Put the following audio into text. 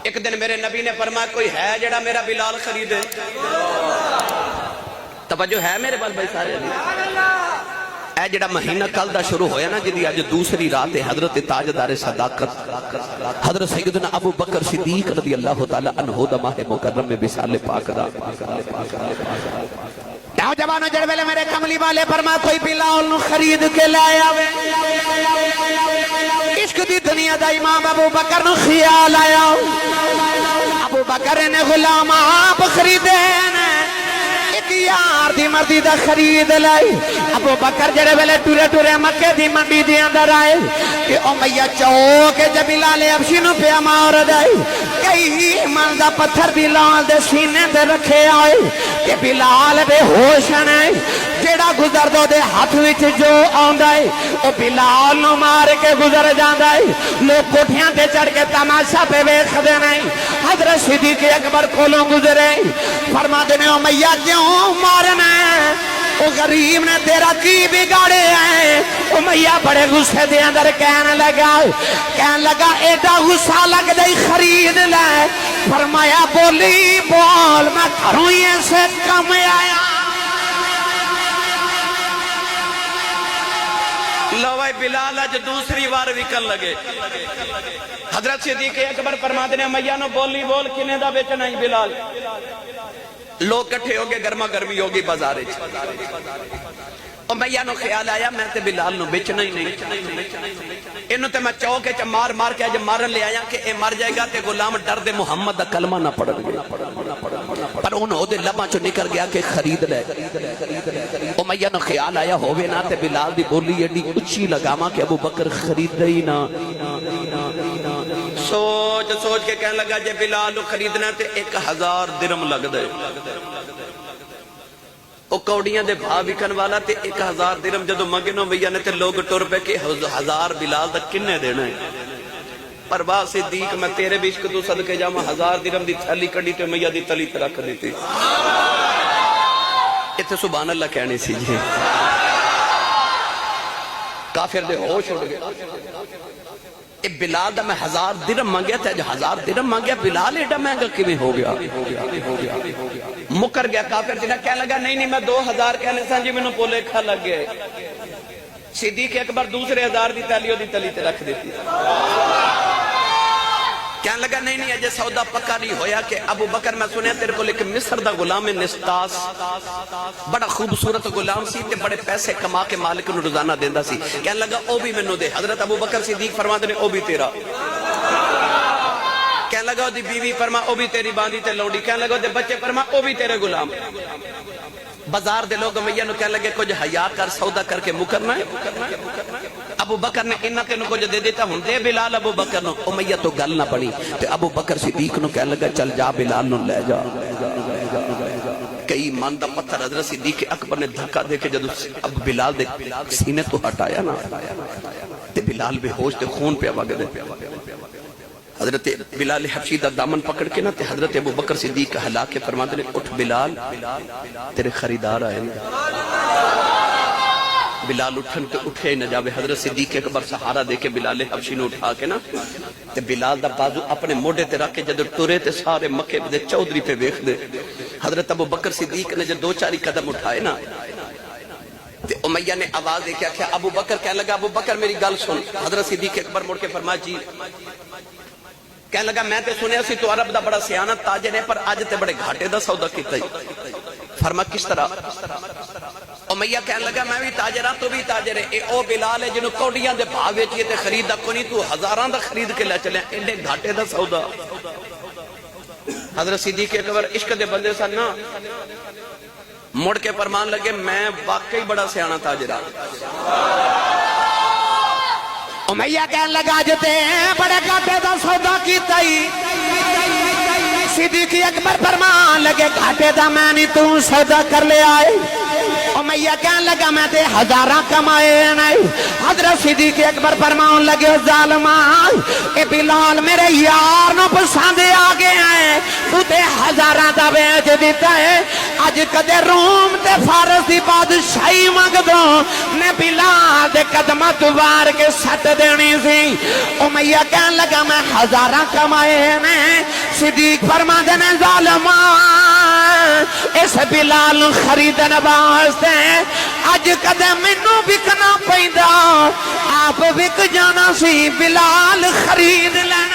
ایک دن میرے نبی نے فرمایا کوئی ہے جڑا میرا بلال خریدے؟ توجہ ہے میرے بال بھائی سارے؟ اے جڑا مہینہ کل دا شروع ہویا نا جدی آج دوسری رات ہے، حضرت تاجدار صداقت حضرت سیدنا ابو بکر صدیق رضی اللہ تعالی عنہ دا ماہ مکرم میں وصال پاک دا نوجوانوں جڑ ویلے میرے کملی والے فرمایا کوئی بلال نو خرید کے لے آوے۔ عشق دی دنیا دا امام ابو بکر نو خیال آیا، ابو بکر نے غلام آپ خریدے یار دی مردی دا خرید لائی۔ ابو بکر جڑے ویلے ٹورے ٹورے مکے دی منڈی دی اندر آئے کہ امیہ چوک جب بلال حبشی نو پہ مار دائی، کئی من دا پتھر بلال دے سینے دے رکھے آئے کہ بلال بے ہوش نہیں، جڑا گزر دو دے ہاتھ وچ جو آندائی او بلال نو مار کے گزر جاندائی۔ لوگ کوٹھیاں تے چڑھ کے تماشا پہ ویکھ دے نہیں۔ حضرت صدیق اکبر کولوں گزرے، فرما دینے امیہ کیوں مارنا ہے؟ او غریب نے تیرا کی بگاڑے ہیں؟ امیہ بڑے غصے دے اندر کہنے لگا ایڈا غصہ لگ دے خرید لے۔ فرمایا بولی بول میں گھروں ہی سے کم آیا۔ لوائی بلال آج دوسری بار وکل لگے۔ حضرت صدیق اکبر فرما دینے امیہ نو بولی بول کنے دا بیچنا ہی بلال؟ لوگ کٹھے ہوگے، گرما گرمی ہوگی بازارے امیہ نو خیال آیا میں تے بلال نو بیچنا ہی نہیں، انہوں تے میں چوکے چا مار مار کے آج مارن لے آیا کہ اے مر جائے گا تے غلام ڈر دے محمد دا کلمہ نہ پڑھ گیا، پر انہوں دے لباں چو نکل گیا کہ خرید لے۔ امیہ نو خیال آیا ہووے نا تے بلال دی بولی ایڈی اچھی لگاما کہ ابو بکر خرید رہی نا۔ سوچ سوچ کے کہنے لگا جے بلال خریدنا تے 1000 درم لگ دے۔ او کوڑیاں دے بھا بکن والا تے 1000 درم جدو مگنو بھیا نے تے لوگ ٹور پہ کہ 1000 بلال دا کنے دینا ہے؟ پرواہ صدیق میں تیرے بھی عشق تو صدقے جاما 1000 درم دی تھلی کڑی تے میاں دی تلی تے رکھ دیتی۔ اتھے سبحان اللہ کہنے سی جی، کافر دے ہوش اڑ گئے۔ اے بلال دا میں 1000 درم مانگیا تھا، 1000 درم مانگیا بلال ایڈا مہنگا کیویں ہو گیا؟ مکر گیا کافر جنہ کہنے لگا نہیں میں 2000 کہنے سان جی میں نو پولے کھا لگ گئے۔ صدیق اکبر دوسرے 1000 دی تلیوں دی تلی تے رکھ دیتی۔ کہنے لگا نہیں اجے سودا پکا نہیں ہویا کہ ابو بکر میں سنیا تیرے کو لیکن مصر دا غلام نستاس بڑا خوبصورت غلام سی تے بڑے پیسے کما کے مالک نو روزانہ دیندا سی، کہنے لگا او بھی مینوں دے۔ حضرت ابو بکر صدیق فرماتے نے او بھی تیرا۔ کہنے لگا دی بیوی فرما او بھی تیری باندھی تے لونڈی، کہنے لگا دے بچے فرما او بھی تیرے غلام۔ بازار دے لوگ میاں نو کہنے لگے کچھ حیا کر سودا کر کے مکرنا ہے۔ ابو بکر نے انہاں تینو کچھ دے دیتا ہوں دے بلال ابو بکر نو۔ امیہ تو گل نہ پڑی تے ابو بکر صدیق نو کہنے لگا چل جا بلال نو لے جا۔ کئی من دا پتھر حضرت صدیق اکبر نے دھکا دے کے جدو اب بلال دے سینے تو ہٹایا نا تے بلال بے ہوش تے خون پہ وگ دے۔ حضرت بلال حبشی دا دامن پکڑ کے نا تے حضرت ابو بکر صدیق ہلا کے فرماتے نے اٹھ بلال تیرے خریدار آئے۔ بلال اٹھن تے اٹھے نہ جاوے۔ حضرت صدیق اکبر سہارا دے کے بلال حبشی نو اٹھا کے نا تے بلال دا بازو اپنے موڈے تے رکھ کے جدو ٹورے تے سارے مکے دے چودھری پہ ویکھ دے۔ حضرت ابو بکر صدیق نے جب 2-4 قدم اٹھائے نا تے امیہ نے آواز دے کے آکھیا ابو بکر، کہنے لگا ابو بکر میری گل سن۔ حضرت صدیق اکبر مڑ کے فرمایا جی۔ کہنے لگا میں تے سنیا سی تو عرب دا بڑا سیانت تاجر ہے پر آج تے بڑے گھاٹے دا سودا کیتا ہی۔ فرمایا کس طرح؟ امیہ کہنے لگا میں بھی تاجر ہاں تو بھی تاجر ہے، اے او بلال ہے جنہوں کوڑیاں دے بھا ویچیے تے خرید دا کونی تو 1000 دا خرید کے لے چلے ایڈے گھاٹے دا سودا۔ حضرت صدیق اکبر عشق دے بندے سن نا، مڑ کے فرمان لگے میں واقعی بڑا سیانہ تاجر ہاں۔ امیہ کہنے لگا جتے بڑے گھاٹے دا سودا کیتا ہی۔ صدیق اکبر فرمان لگے گھاٹے دا میں نہیں تو سودا کر لے آئے۔ امیہ کہنے لگا میں تے 1000 کمائے نہیں۔ حضرت صدیق اکبر فرمان لگے ظالمان اے بلال میرے یار نو پسند آ گیا ہے اتے ہزاراں دا بیچ دیتا ہے اج کدے روم تے فارس دی بادشاہی منگ دو نے بلال دے قدمہ دوار کے سٹ دینی سی امیہ کہن لگا میں ہزاراں کمائے میں صدیق فرما دینے ظالمان اس بلال خریدن واسطے اج کدے مینوں بکنا پیندا آپ وک جانا سی بلال خرید لے